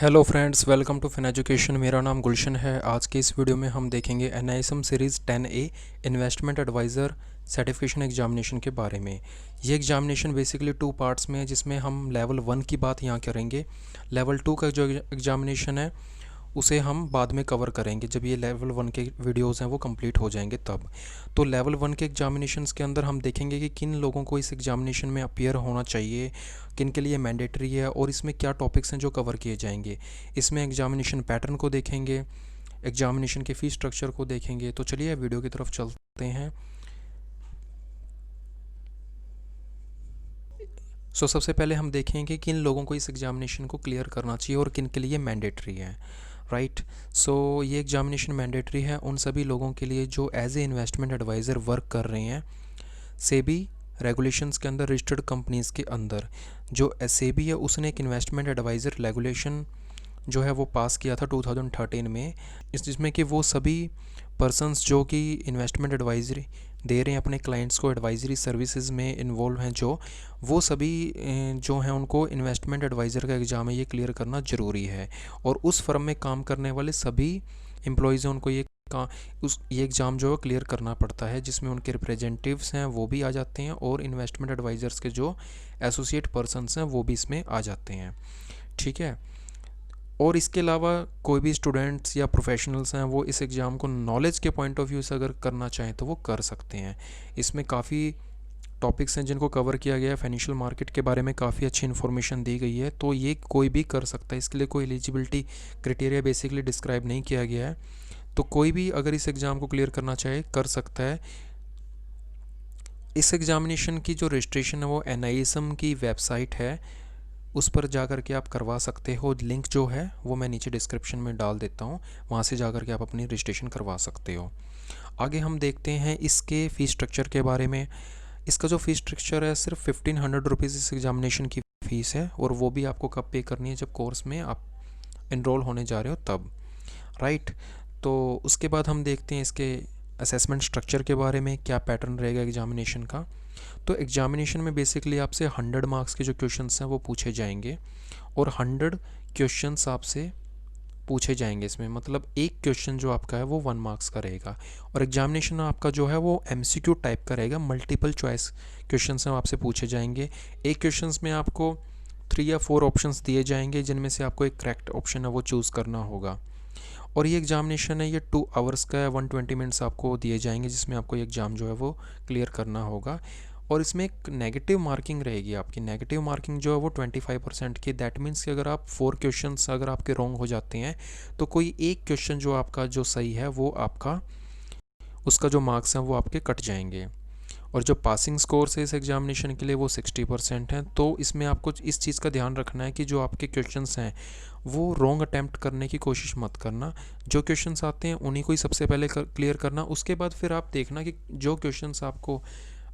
Hello friends, welcome to fin education. मेरा नाम गुलशन है। आज के इस वीडियो में हम देखेंगे NISM series 10A investment adviser certification examination के बारे में। ये एग्जामिनेशन बेसिकली टू पार्ट्स में है, जिसमें हम लेवल 1 की बात यहाँ करेंगे। लेवल 2 का जो एग्जामिनेशन है उसे हम बाद में कवर करेंगे, जब ये लेवल 1 के वीडियोस हैं वो कंप्लीट हो जाएंगे तब। तो लेवल 1 के एग्जामिनेशंस के अंदर हम देखेंगे कि किन लोगों को इस एग्जामिनेशन में अपीयर होना चाहिए, किन के लिए मैंडेटरी है और इसमें क्या टॉपिक्स हैं जो कवर किए जाएंगे। इसमें एग्जामिनेशन पैटर्न को देखेंगे, एग्जामिनेशन के फीस स्ट्रक्चर को देखेंगे। तो चलिए वीडियो की तरफ चलते हैं। सबसे पहले हम देखेंगे कि किन लोगों को इस एग्जामिनेशन को क्लियर करना चाहिए और किन के लिए मैंडेटरी है। राइट। ये एग्जामिनेशन मैंडेटरी है उन सभी लोगों के लिए जो as a investment adviser work कर रहे हैं सेबी रेगुलेशंस के अंदर, रजिस्टर्ड कंपनीज़ के अंदर। जो सेबी है उसने एक इन्वेस्टमेंट एडवाइज़र रेगुलेशन जो है वो पास किया था 2013 में, जिसमें कि वो सभी पर्सन्स जो कि इन्वेस्टमेंट एडवाइजरी दे रहे हैं अपने क्लाइंट्स को, एडवाइजरी सर्विसेज में इन्वॉल्व हैं जो, वो सभी जो हैं उनको इन्वेस्टमेंट एडवाइज़र का एग्ज़ाम है ये क्लियर करना ज़रूरी है। और उस फर्म में काम करने वाले सभी एम्प्लॉयज़ हैं उनको ये एग्ज़ाम जो है क्लियर करना पड़ता है, जिसमें उनके रिप्रेजेंटेटिव्स हैं वो भी आ जाते हैं और इन्वेस्टमेंट एडवाइज़र्स के जो एसोसिएट पर्सन्स हैं वो भी इसमें आ जाते हैं। ठीक है। और इसके अलावा कोई भी स्टूडेंट्स या प्रोफेशनल्स हैं वो इस एग्ज़ाम को नॉलेज के पॉइंट ऑफ व्यू से अगर करना चाहें तो वो कर सकते हैं। इसमें काफ़ी टॉपिक्स हैं जिनको कवर किया गया है। फाइनेंशियल मार्केट के बारे में काफ़ी अच्छी इन्फॉर्मेशन दी गई है, तो ये कोई भी कर सकता है। इसके लिए कोई एलिजिबिलिटी क्राइटेरिया बेसिकली डिस्क्राइब नहीं किया गया है, तो कोई भी अगर इस एग्ज़ाम को क्लियर करना चाहे कर सकता है। इस एग्ज़ामिनेशन की जो रजिस्ट्रेशन है वो एनआईएसएम की वेबसाइट है, उस पर जा कर के आप करवा सकते हो। लिंक जो है वो मैं नीचे डिस्क्रिप्शन में डाल देता हूँ, वहाँ से जा कर के आप अपनी रजिस्ट्रेशन करवा सकते हो। आगे हम देखते हैं इसके फ़ीस स्ट्रक्चर के बारे में। इसका जो फ़ीस स्ट्रक्चर है सिर्फ 1500 रुपीज़ इस एग्ज़ामिनेशन की फ़ीस है, और वो भी आपको कब पे करनी है, जब कोर्स में आप इनरोल होने जा रहे हो तब। राइट। तो उसके बाद हम देखते हैं इसके असेसमेंट स्ट्रक्चर के बारे में, क्या पैटर्न रहेगा एग्ज़ामिनेशन का। तो एग्जामिनेशन में बेसिकली आपसे 100 मार्क्स के जो क्वेश्चंस हैं वो पूछे जाएंगे, और 100 क्वेश्चंस आपसे पूछे जाएंगे। इसमें मतलब एक क्वेश्चन जो आपका है वो 1 मार्क्स का रहेगा। और एग्जामिनेशन आपका जो है वो एमसीक्यू टाइप का रहेगा, मल्टीपल चॉइस क्वेश्चंस हैं आपसे पूछे जाएंगे। एक क्वेश्चंस में आपको 3 या 4 ऑप्शंस दिए जाएंगे, जिनमें से आपको एक करेक्ट ऑप्शन है वो चूज़ करना होगा। और ये एग्जामिनेशन है ये 2 आवर्स का है, 120 मिनट्स आपको दिए जाएंगे, जिसमें आपको ये एग्ज़ाम जो है वो क्लियर करना होगा। और इसमें एक नेगेटिव मार्किंग रहेगी आपकी। नेगेटिव मार्किंग जो है वो 25% की। दैट मीन्स कि अगर आप 4 क्वेश्चंस अगर आपके रॉन्ग हो जाते हैं तो कोई एक क्वेश्चन जो आपका जो सही है वो आपका, उसका जो मार्क्स हैं वो आपके कट जाएंगे। और जो पासिंग स्कोर्स है इस एग्जामिनेशन के लिए वो 60% हैं। तो इसमें आपको इस चीज़ का ध्यान रखना है कि जो आपके क्वेश्चंस हैं वो रॉन्ग अटैम्प्ट करने की कोशिश मत करना। जो क्वेश्चंस आते हैं उन्हीं को ही सबसे पहले क्लियर करना। उसके बाद फिर आप देखना कि जो क्वेश्चंस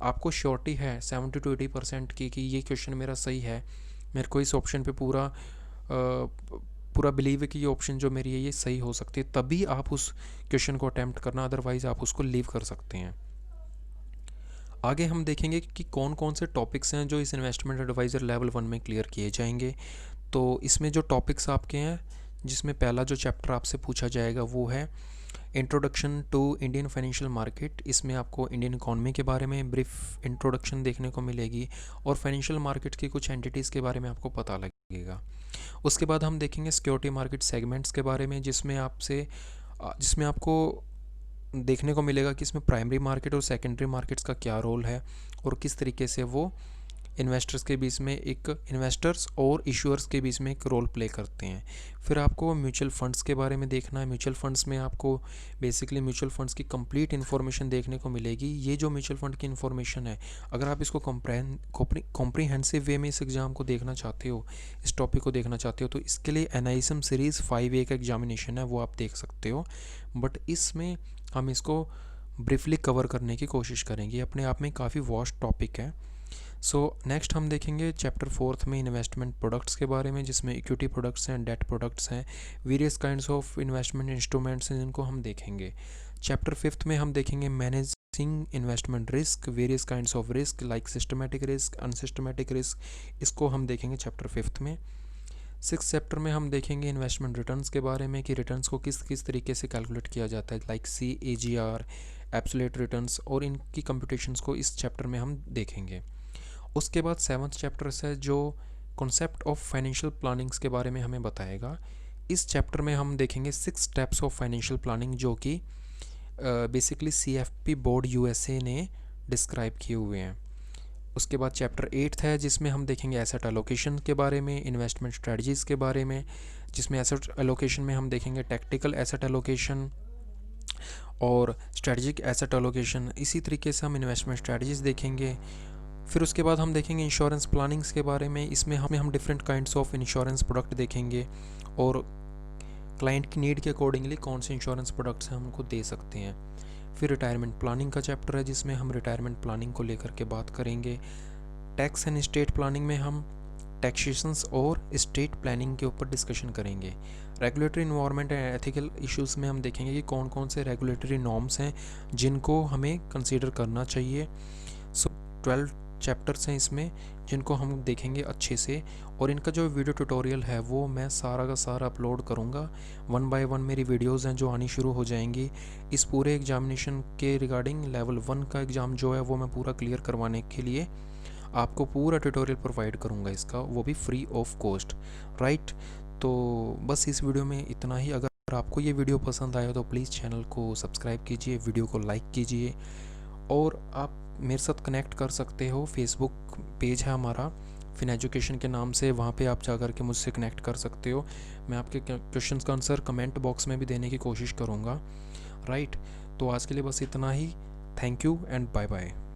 आपको श्योरिटी है 70 to 80% की कि ये क्वेश्चन मेरा सही है, मेरे को इस ऑप्शन पे पूरा बिलीव है कि ये ऑप्शन जो मेरी है ये सही हो सकती है, तभी आप उस क्वेश्चन को अटैम्प्ट करना, अदरवाइज़ आप उसको लीव कर सकते हैं। आगे हम देखेंगे कि कौन कौन से टॉपिक्स हैं जो इस इन्वेस्टमेंट एडवाइज़र लेवल 1 में क्लियर किए जाएंगे। तो इसमें जो टॉपिक्स आपके हैं, जिसमें पहला जो चैप्टर आपसे पूछा जाएगा वो है introduction to Indian financial market. इसमें आपको इंडियन इकॉनमी के बारे में ब्रीफ इंट्रोडक्शन देखने को मिलेगी, और फाइनेंशियल मार्केट की कुछ एंटिटीज़ के बारे में आपको पता लगेगा। उसके बाद हम देखेंगे सिक्योरिटी मार्केट सेगमेंट्स के बारे में, जिसमें आपको देखने को मिलेगा कि इसमें प्राइमरी मार्केट और सेकेंडरी मार्केट्स का क्या रोल है, और किस तरीके से वो इन्वेस्टर्स और इशूअर्स के बीच में एक रोल प्ले करते हैं। फिर आपको म्यूचुअल फंड्स के बारे में देखना है। म्यूचुअल फंड्स में आपको बेसिकली म्यूचुअल फंड्स की कंप्लीट इन्फॉर्मेशन देखने को मिलेगी। ये जो म्यूचुअल फंड की इन्फॉर्मेशन है, अगर आप इसको कॉम्प्रीहेंसिव वे में इस एग्ज़ाम को देखना चाहते हो, इस टॉपिक को देखना चाहते हो, तो इसके लिए एनआईएसएम सीरीज़ 5A का एग्जामिनेशन है वो आप देख सकते हो। बट इसमें हम इसको ब्रीफली कवर करने की कोशिश करेंगे। अपने आप में काफ़ी वास्ट टॉपिक है। नेक्स्ट हम देखेंगे चैप्टर 4 में इन्वेस्टमेंट प्रोडक्ट्स के बारे में, जिसमें इक्विटी प्रोडक्ट्स हैं, डेट प्रोडक्ट्स हैं, various kinds of investment instruments हैं जिनको हम देखेंगे। चैप्टर 5 में हम देखेंगे managing investment risk, various kinds of risk like systematic risk, unsystematic risk, इसको हम देखेंगे चैप्टर 5 में। सिक्स चैप्टर में हम देखेंगे इन्वेस्टमेंट रिटर्न्स के बारे में कि रिटर्न्स को किस किस तरीके से कैलकुलेट किया जाता है, लाइक CAGR, एब्सोल्यूट रिटर्न्स, और इनकी कंप्यूटेशंस को इस चैप्टर में हम देखेंगे। उसके बाद सेवन्थ चैप्टर है जो कॉन्सेप्ट ऑफ फाइनेंशियल प्लानिंग्स के बारे में हमें बताएगा। इस चैप्टर में हम देखेंगे 6 स्टेप्स ऑफ फाइनेंशियल प्लानिंग जो कि बेसिकली CFP बोर्ड USA ने डिस्क्राइब किए हुए हैं। उसके बाद चैप्टर 8 है जिसमें हम देखेंगे एसेट एलोकेशन के बारे में, इन्वेस्टमेंट स्ट्रेटजीज़ के बारे में, जिसमें एसेट एलोकेशन में हम देखेंगे टैक्टिकल एसेट एलोकेशन और स्ट्रेटजिक एसेट एलोकेशन। इसी तरीके से हम इन्वेस्टमेंट स्ट्रेटजीज़ देखेंगे। फिर उसके बाद हम देखेंगे इंश्योरेंस प्लानिंग्स के बारे में। इसमें हम different kinds of insurance product देखेंगे और क्लाइंट की नीड के अकॉर्डिंगली कौन से इंश्योरेंस प्रोडक्ट्स हम उनको दे सकते हैं। फिर रिटायरमेंट प्लानिंग का चैप्टर है जिसमें हम रिटायरमेंट प्लानिंग को लेकर के बात करेंगे। टैक्स एंड स्टेट प्लानिंग में हम टैक्सेशंस और स्टेट प्लानिंग के ऊपर डिस्कशन करेंगे। Regulatory environment and ethical issues में हम देखेंगे कि कौन कौन से रेगुलेटरी नॉर्म्स हैं जिनको हमें कंसीडर करना चाहिए। 12 चैप्टर्स हैं इसमें जिनको हम देखेंगे अच्छे से, और इनका जो वीडियो ट्यूटोरियल है वो मैं सारा का सारा अपलोड करूँगा। 1 बाय 1 मेरी वीडियोस हैं जो आनी शुरू हो जाएंगी। इस पूरे एग्जामिनेशन के रिगार्डिंग लेवल 1 का एग्ज़ाम जो है वो मैं पूरा क्लियर करवाने के लिए आपको पूरा ट्यूटोरियल प्रोवाइड करूँगा इसका, वो भी फ्री ऑफ कॉस्ट, राइट। तो बस इस वीडियो में इतना ही। अगर आपको ये वीडियो पसंद आया तो प्लीज़ चैनल को सब्सक्राइब कीजिए, वीडियो को लाइक कीजिए, और आप मेरे साथ कनेक्ट कर सकते हो। फेसबुक पेज है हमारा फिन एजुकेशन के नाम से, वहाँ पे आप जा कर के मुझसे कनेक्ट कर सकते हो। मैं आपके क्वेश्चंस का आंसर कमेंट बॉक्स में भी देने की कोशिश करूँगा, राइट। तो आज के लिए बस इतना ही। Thank you and bye bye.